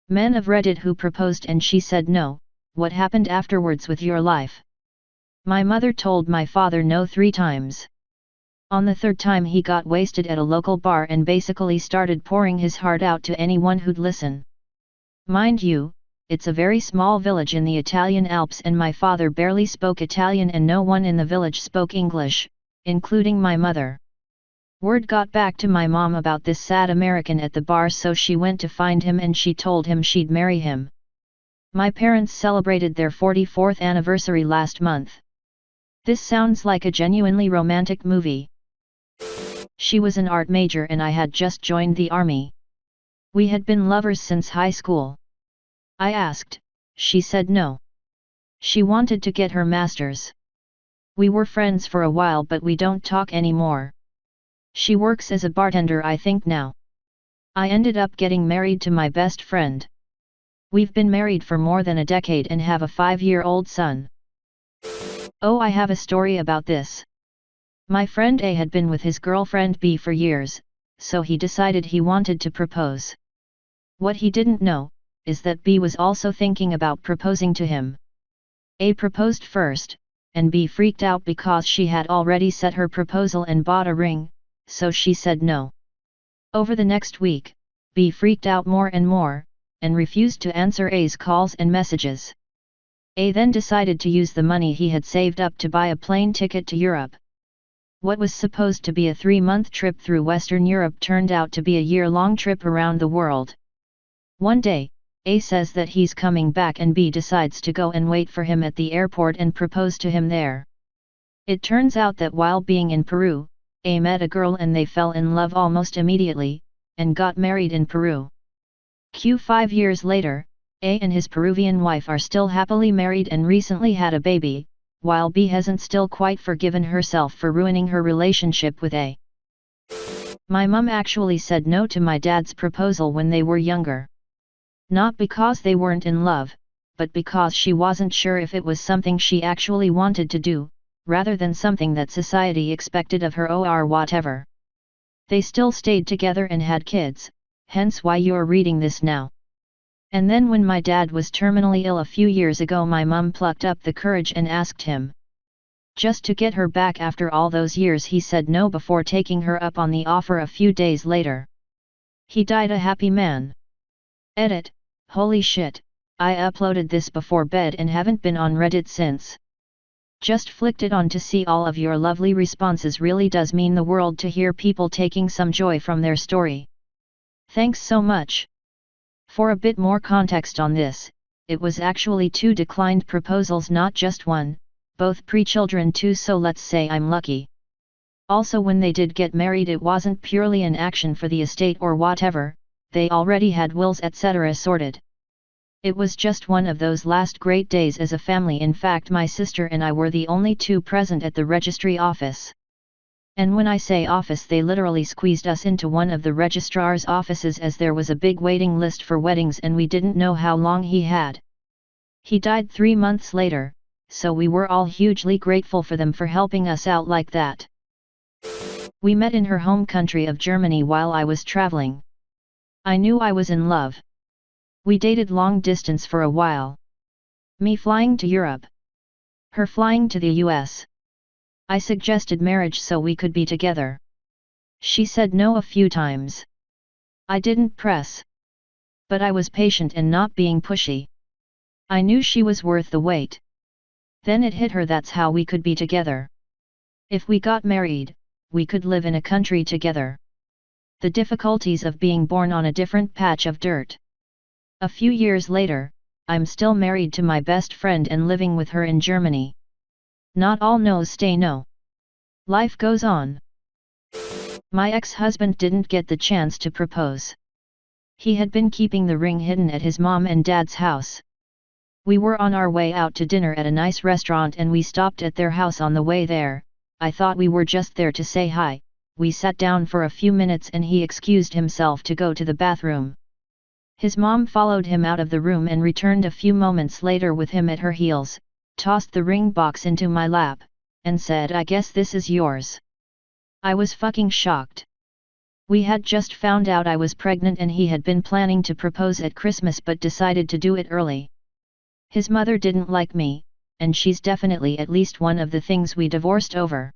Men of Reddit who proposed and she said no, what happened afterwards with your life? My mother told my father no 3 times. On the 3rd time he got wasted at a local bar and basically started pouring his heart out to anyone who'd listen. Mind you, it's a very small village in the Italian Alps and my father barely spoke Italian and no one in the village spoke English, including my mother. Word got back to my mom about this sad American at the bar, so she went to find him and she told him she'd marry him. My parents celebrated their 44th anniversary last month. This sounds like a genuinely romantic movie. She was an art major and I had just joined the army. We had been lovers since high school. I asked, she said no. She wanted to get her master's. We were friends for a while but we don't talk anymore. She works as a bartender I think now. I ended up getting married to my best friend. We've been married for more than a decade and have a 5-year-old son. Oh, I have a story about this. My friend A had been with his girlfriend B for years, so he decided he wanted to propose. What he didn't know is that B was also thinking about proposing to him. A proposed first, and B freaked out because she had already set her proposal and bought a ring, so she said no. Over the next week, B freaked out more and more, and refused to answer A's calls and messages. A then decided to use the money he had saved up to buy a plane ticket to Europe. What was supposed to be a 3-month trip through Western Europe turned out to be a year-long trip around the world. One day, A says that he's coming back and B decides to go and wait for him at the airport and propose to him there. It turns out that while being in Peru, A met a girl and they fell in love almost immediately, and got married in Peru. 5 years later, A and his Peruvian wife are still happily married and recently had a baby, while B hasn't still quite forgiven herself for ruining her relationship with A. My mum actually said no to my dad's proposal when they were younger. Not because they weren't in love, but because she wasn't sure if it was something she actually wanted to do, rather than something that society expected of her or whatever. They still stayed together and had kids, hence why you're reading this now. And then when my dad was terminally ill a few years ago, my mum plucked up the courage and asked him. Just to get her back after all those years, he said no before taking her up on the offer a few days later. He died a happy man. Edit, holy shit, I uploaded this before bed and haven't been on Reddit since. Just flicked it on to see all of your lovely responses. Really does mean the world to hear people taking some joy from their story. Thanks so much. For a bit more context on this, it was actually 2 declined proposals, not just one, both pre-children too, so let's say I'm lucky. Also, when they did get married, it wasn't purely an action for the estate or whatever, they already had wills etc. sorted. It was just one of those last great days as a family. In fact, my sister and I were the only 2 present at the registry office. And when I say office, they literally squeezed us into one of the registrar's offices as there was a big waiting list for weddings and we didn't know how long he had. He died 3 months later, so we were all hugely grateful for them for helping us out like that. We met in her home country of Germany while I was traveling. I knew I was in love. We dated long distance for a while. Me flying to Europe. Her flying to the US. I suggested marriage so we could be together. She said no a few times. I didn't press. But I was patient and not being pushy. I knew she was worth the wait. Then it hit her, that's how we could be together. If we got married, we could live in a country together. The difficulties of being born on a different patch of dirt. A few years later, I'm still married to my best friend and living with her in Germany. Not all no's stay no. Life goes on. My ex-husband didn't get the chance to propose. He had been keeping the ring hidden at his mom and dad's house. We were on our way out to dinner at a nice restaurant and we stopped at their house. On the way there, I thought we were just there to say hi. We sat down for a few minutes and he excused himself to go to the bathroom. His mom followed him out of the room and returned a few moments later with him at her heels, tossed the ring box into my lap, and said, "I guess this is yours." I was fucking shocked. We had just found out I was pregnant and he had been planning to propose at Christmas but decided to do it early. His mother didn't like me, and she's definitely at least one of the things we divorced over.